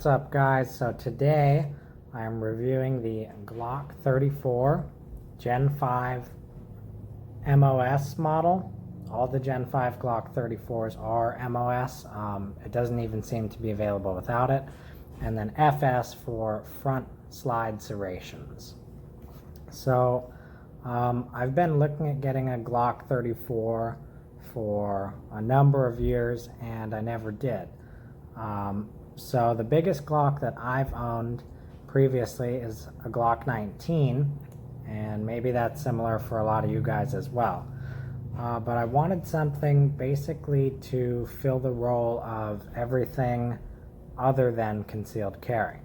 up, guys? So today I'm reviewing the Glock 34 Gen 5 MOS model. All the Gen 5 Glock 34s are MOS. It doesn't even seem to be available without it. And then FS for front slide serrations. So I've been looking at getting a Glock 34 for a number of years and I never did. So the biggest Glock that I've owned previously is a Glock 19, and maybe that's similar for a lot of you guys as well. But I wanted something basically to fill the role of everything other than concealed carry.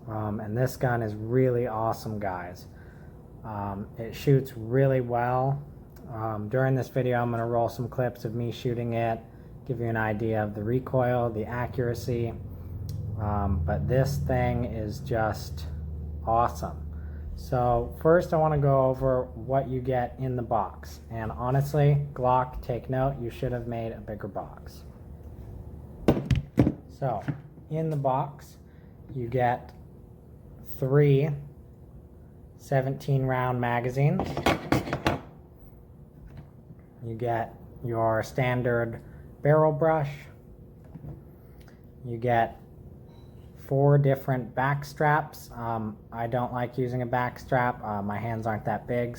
And this gun is really awesome, guys. It shoots really well. During this video I'm going to roll some clips of me shooting it, give you an idea of the recoil, the accuracy, but this thing is just awesome. So first I want to go over what you get in the box, and honestly, Glock, take note, you should have made a bigger box. So in the box you get 3 17-round magazines. You get your standard barrel brush. You get 4 different back straps. I don't like using a back strap. My hands aren't that big,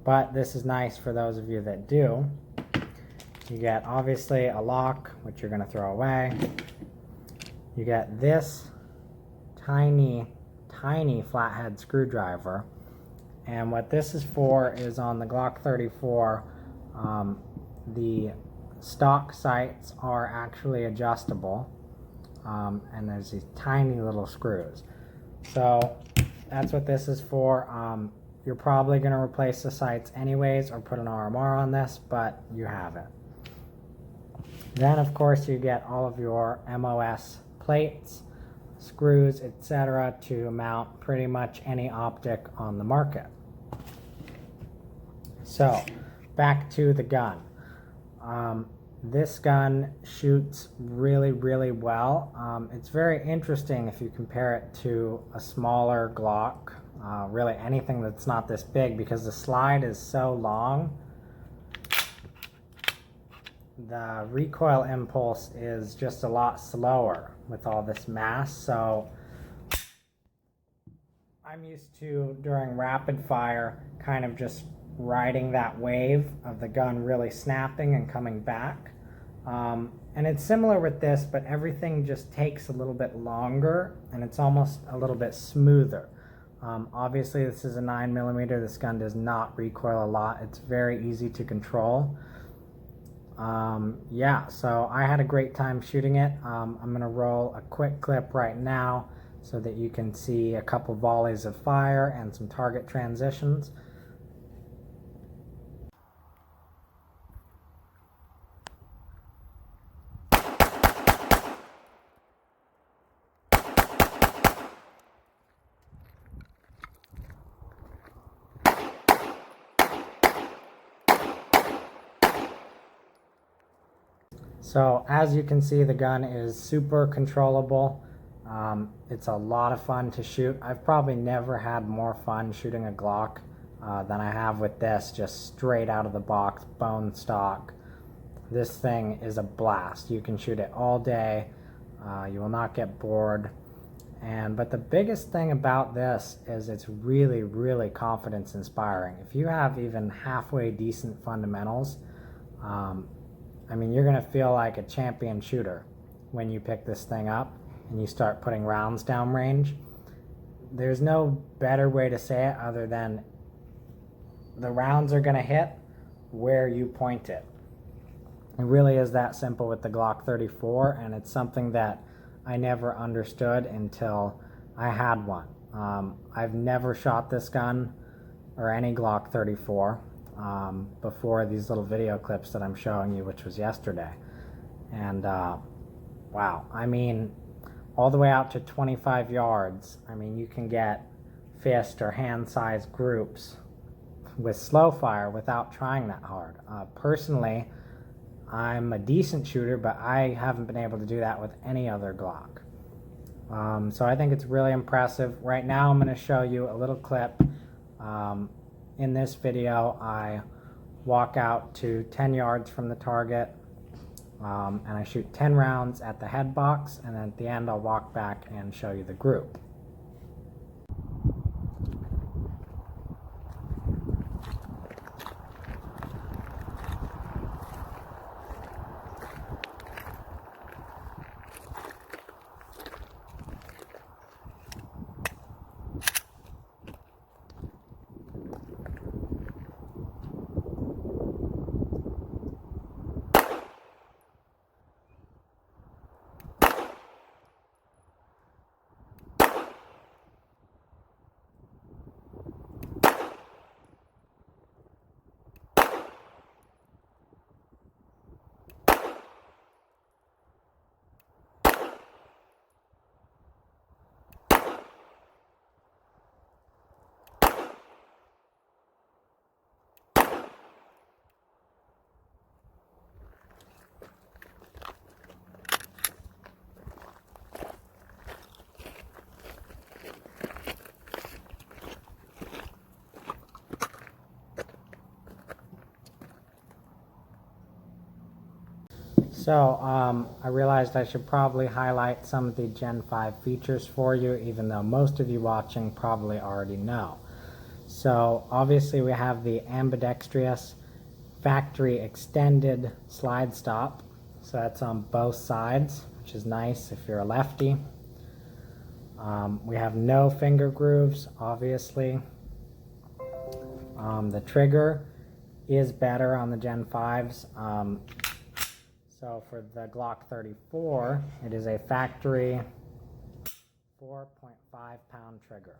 but this is nice for those of you that do. You get obviously a lock, which you're going to throw away. You get this tiny flathead screwdriver, and what this is for is on the Glock 34 the stock sights are actually adjustable, and there's these tiny little screws. So that's what this is for. You're probably going to replace the sights anyways or put an RMR on this, but you have it. Then of course you get all of your MOS plates, screws, etc. to mount pretty much any optic on the market. So back to the gun. This gun shoots really well. It's very interesting if you compare it to a smaller Glock, really anything that's not this big, because the slide is so long. The recoil impulse is just a lot slower with all this mass, so I'm used to, during rapid fire, kind of just riding that wave of the gun really snapping and coming back. And it's similar with this, but everything just takes a little bit longer and it's almost a little bit smoother. Obviously this is a 9mm. This gun does not recoil a lot. It's very easy to control. Yeah, so I had a great time shooting it. I'm going to roll a quick clip right now so that you can see a couple volleys of fire and some target transitions. So as you can see, the gun is super controllable. It's a lot of fun to shoot. I've probably never had more fun shooting a Glock than I have with this, just straight out of the box, bone stock. This thing is a blast. You can shoot it all day. You will not get bored. But the biggest thing about this is it's really confidence inspiring. If you have even halfway decent fundamentals, I mean, you're going to feel like a champion shooter when you pick this thing up and you start putting rounds down range. There's no better way to say it other than the rounds are going to hit where you point it. It really is that simple with the Glock 34, and it's something that I never understood until I had one. I've never shot this gun or any Glock 34 before these little video clips that I'm showing you, which was yesterday. And wow, I mean, all the way out to 25 yards, I mean, you can get fist or hand size groups with slow fire without trying that hard. Personally, I'm a decent shooter, but I haven't been able to do that with any other Glock. So I think it's really impressive. Right now I'm going to show you a little clip. In this video I walk out to 10 yards from the target, and I shoot 10 rounds at the head box, and then at the end I'll walk back and show you the group. So I realized I should probably highlight some of the Gen 5 features for you, even though most of you watching probably already know. So obviously we have the ambidextrous factory extended slide stop. So that's on both sides, which is nice if you're a lefty. We have no finger grooves, obviously. The trigger is better on the Gen 5s. So for the Glock 34, it is a factory 4.5-pound trigger.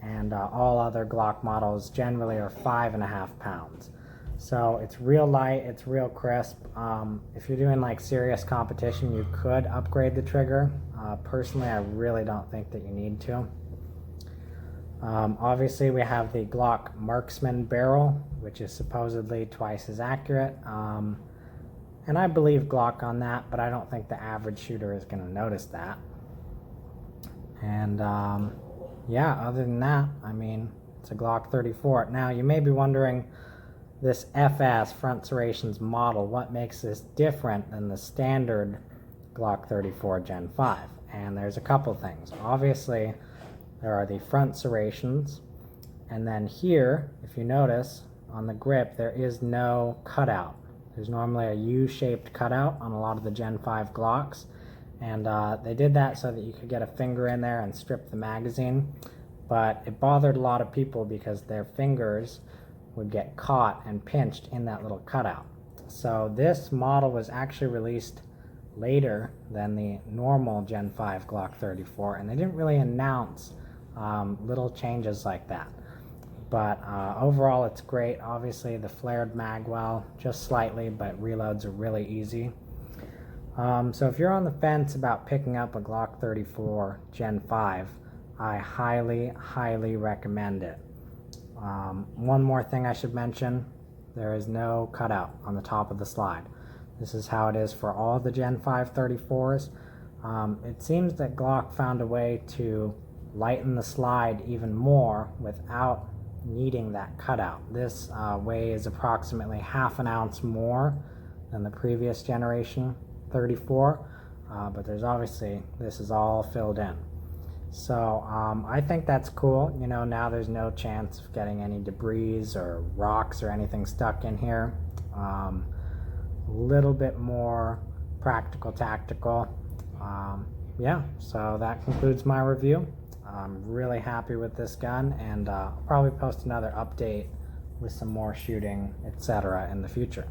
And all other Glock models generally are 5.5 pounds. So it's real light, it's real crisp. If you're doing like serious competition, you could upgrade the trigger. Personally, I really don't think that you need to. Obviously, we have the Glock Marksman barrel, which is supposedly twice as accurate. And I believe Glock on that, but I don't think the average shooter is going to notice that. And yeah, other than that, I mean, it's a Glock 34. Now, you may be wondering, this FS, front serrations model, what makes this different than the standard Glock 34 Gen 5? And there's a couple things. Obviously, there are the front serrations, and then here, if you notice, on the grip, there is no cutout. There's normally a U-shaped cutout on a lot of the Gen 5 Glocks, and they did that so that you could get a finger in there and strip the magazine, but it bothered a lot of people because their fingers would get caught and pinched in that little cutout. So this model was actually released later than the normal Gen 5 Glock 34, and they didn't really announce little changes like that. But overall it's great. Obviously the flared magwell, just slightly, but reloads are really easy. So if you're on the fence about picking up a Glock 34 Gen 5, I highly recommend it. One more thing I should mention, there is no cutout on the top of the slide. This is how it is for all the Gen 5 34s. It seems that Glock found a way to lighten the slide even more without needing that cutout. This weighs approximately ½ an ounce more than the previous generation 34, but there's obviously, this is all filled in. So I think that's cool. You know, now there's no chance of getting any debris or rocks or anything stuck in here. A little bit more practical, tactical. Yeah, so that concludes my review. I'm really happy with this gun, and I'll probably post another update with some more shooting, etc. in the future.